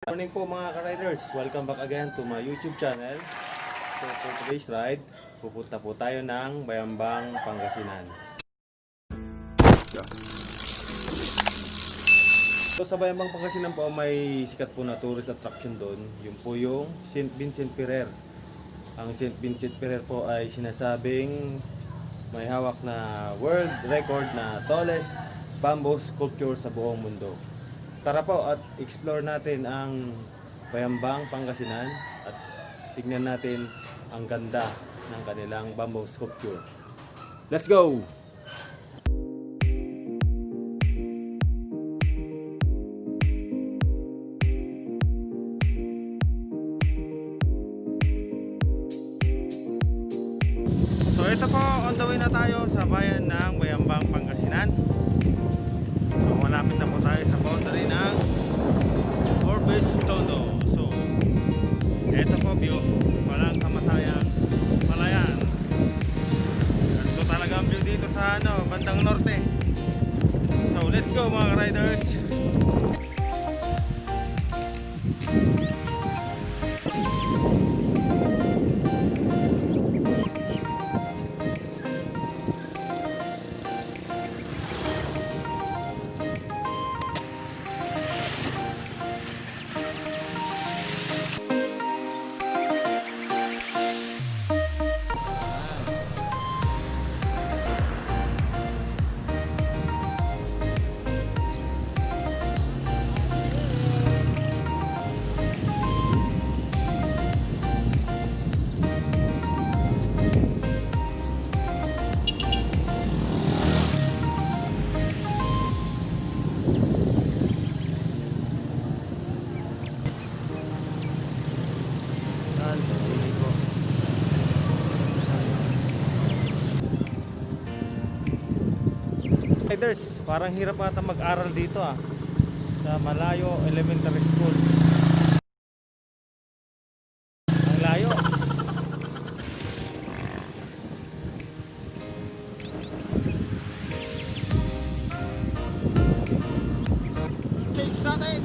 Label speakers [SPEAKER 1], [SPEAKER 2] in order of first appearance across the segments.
[SPEAKER 1] Morning po mga ka-riders, welcome back again to my YouTube channel. So for today's ride, pupunta po tayo ng Bayambang, Pangasinan. So sa Bayambang, Pangasinan po may sikat po na tourist attraction doon. Yun po yung St. Vincent Ferrer. Ang St. Vincent Ferrer po ay sinasabing may hawak na world record na tallest bamboo sculpture sa buong mundo. Tara po at explore natin ang Bayambang, Pangasinan at tignan natin ang ganda ng kanilang bamboo sculpture. Let's go! So ito po, on the way na tayo sa bayan ng Bayambang, Pangasinan. So malapit na po tayo sa boundary ng Orbis Tondo. So ito po view, walang kamatayang palayan. Ito talaga ang view dito sa bandang norte. So let's go mga riders. Riders, parang hirap ata mag-aral dito sa Malayo Elementary School. Ang layo. Change natin.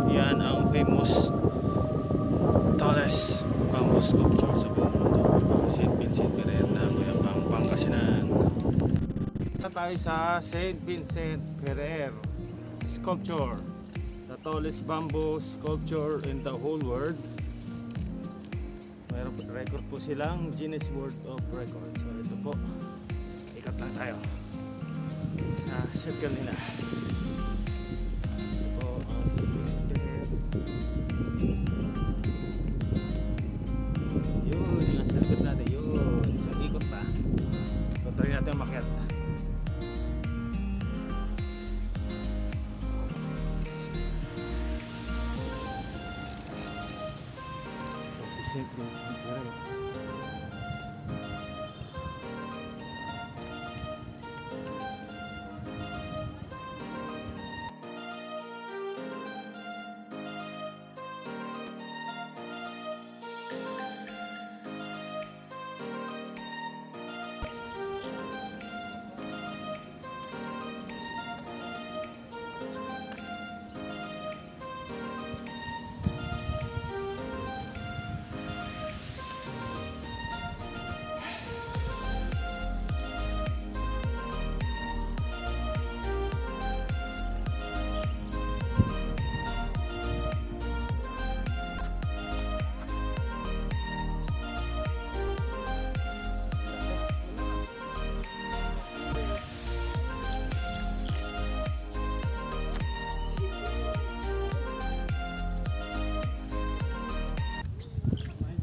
[SPEAKER 1] Yan ang famous tallest bamboo sculpture sa buong mundo, ang St. Vincent Ferrer ng Bayambang, Pangasinan. Punta tayo sa St. Vincent Ferrer sculpture, the tallest bamboo sculpture in the whole world. Mayroon record po silang Guinness World of Records. So ito po, ikat lang tayo sa circle nila. Yun, yung circuit natin, yun. So, ikot pa. So, try natin makiat. So, sisip yung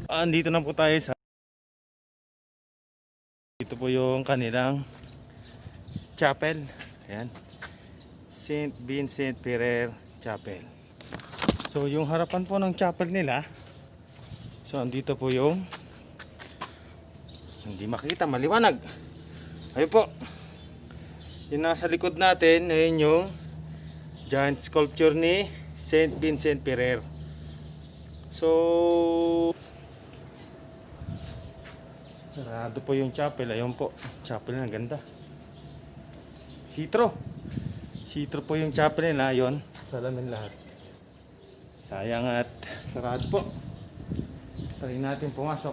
[SPEAKER 1] Andito na po tayo sa ito po yung kanilang chapel. Ayan. St. Vincent Ferrer Chapel. So yung harapan po ng chapel nila. So andito po yung hindi makita, maliwanag. Ayun po. Yung nasa likod natin, ayun yung giant sculpture ni St. Vincent Ferrer. So sarado po yung chapel. Ayun po, chapel na ganda. Sitro po yung chapel nila. Ayun, salamin lahat. Sayang at sarado po. Try natin pumasok.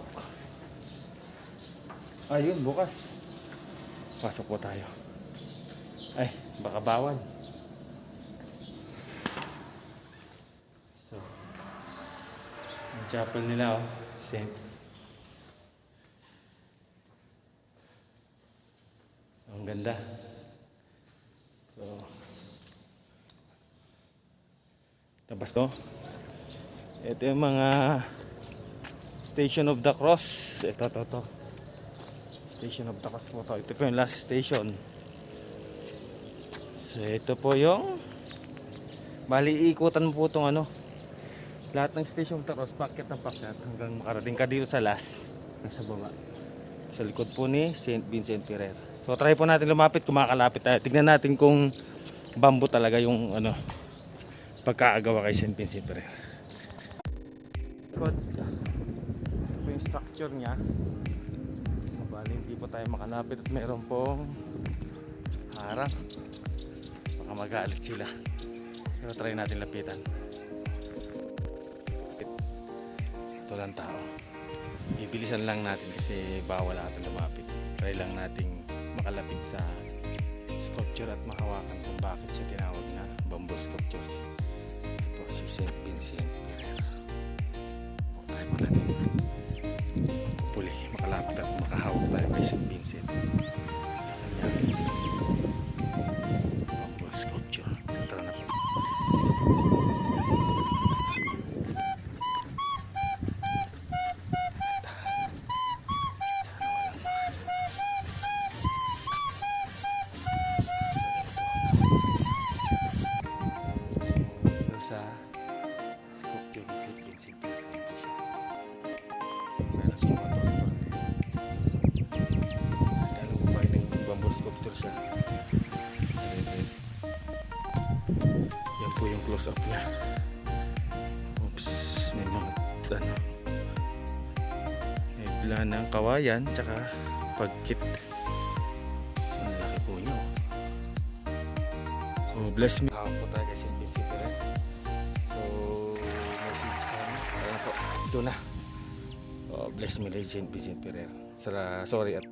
[SPEAKER 1] Ayun, bukas. Pasok po tayo. Ay, baka bawal. So, ang chapel nila, oh, Saint. So, ang ganda. So, tapos to. Ito yung mga Station of the Cross. Ito. Station of the Cross po to. Ito po yung last station. So, ito po yung bali, ikutan mo po itong ano. Lahat ng Station of the Cross, packet ng packet hanggang makarating ka dito sa last. Nasa baba. Sa likod po ni St. Vincent Ferrer. So, try po natin lumapit kung makakalapit tayo. Tignan natin kung bamboo talaga yung ano, pagkaagawa kay St. Vincent Ferrer. Ito po yung structure niya. So, bali, hindi po tayo makalapit at mayroon pong harang. Baka magalit sila. Pero try natin lapitan. Ito lang tao. Bibilisan lang natin kasi bawal natin lumapit. Try lang nating makalapit sa sculpture at mahawakan kung bakit siya tinawag na bamboo sculpture. Ito si St. Vincent Ferrer. Try mo natin. Hopefully makalapit at makahawak tayo kay St. Vincent sa kanyang bamboo sculpture. Tara na po. Sa sculpture ni St. Vincent Ferrer po siya. Meron siyang motor. Alam ko pa yung bamboo sculpture siya. Yan po yung close up niya. Oops, may mga ano. May bila ng kawayan tsaka pagkit. So nalaki po niya. Oh, bless me. Hawak po tayo kay St. Vincent Ferrer. Let's go na. Oh, bless me, St. Vincent Ferrer. Sorry at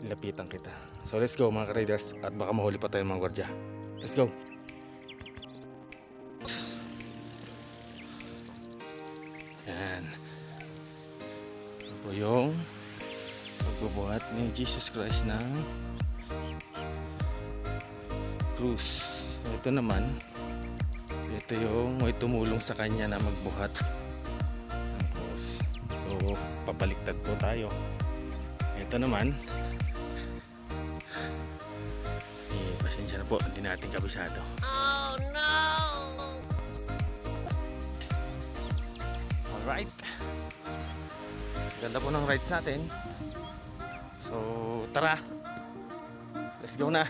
[SPEAKER 1] lapitan kita. So let's go mga ka-riders. At baka mahuli pa tayo mga gwardiya. Let's go. Yan. Ito po yung pagbubuhat ni Jesus Christ ng krus. Ito naman, ito yung may tumulong sa kanya na magbuhat. So, papaliktad po tayo. Ito naman, pasensya na po, hindi natin kabisado. Oh no! Alright. Ganda po ng rides natin. So, tara. Let's go na.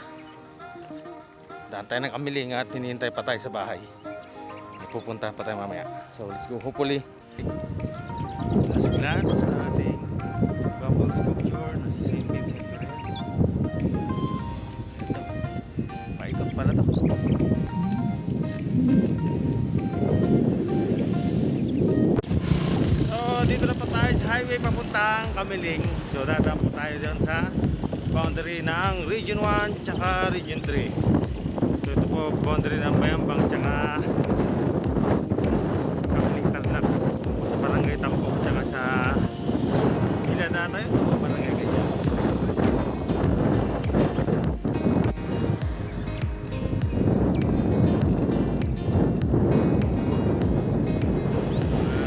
[SPEAKER 1] Daan tayo ng kamiling at hinihintay pa tayo sa bahay. May pupunta pa tayo mamaya. So, let's go. Hopefully, last glance sa ating bamboo sculpture na si St. Vincent Ferrer. Ito. Paikot pala to. So dito na pa tayo sa highway papuntang Kamiling. So dadaan po tayo dyan sa boundary ng Region 1 tsaka Region 3. So ito po boundary ng Bayambang tsaka Kamiling Tarlac. Sa Barangay Tampok tsaka sa Ilada tayo o Barangay Ganyan.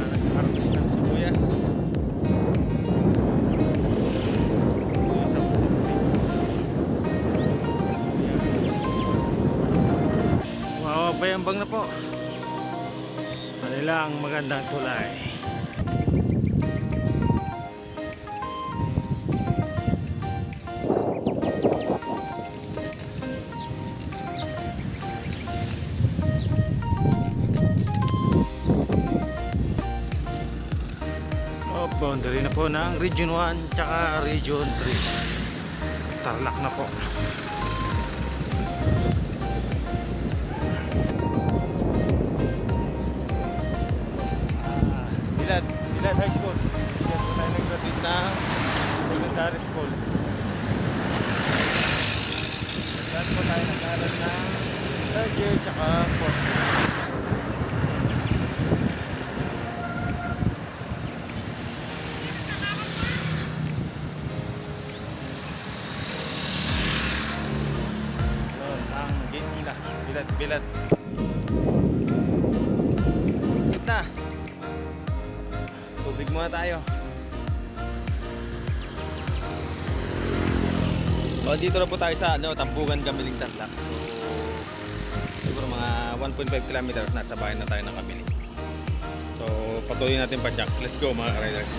[SPEAKER 1] Nag-harvest ng sibuyas. tabang na po. Manilang magandang tulay. Boundary na po ng Region 1 tsaka Region 3. Tarlac na po. Bilad High School. Yan po tayo nag-graduate ng elementary school. Yan po tayo nag-aaral ng 3rd year tsaka 4th year. Bilad. Kita. Tubig muna tayo. O, dito na po tayo sa Tambugan, Kamiling, Tarlac. So, siguro mga 1.5 kilometers nasa bahay na tayo ng Kamiling. So, patuloy natin pa-jack. Let's go mga ka-riders.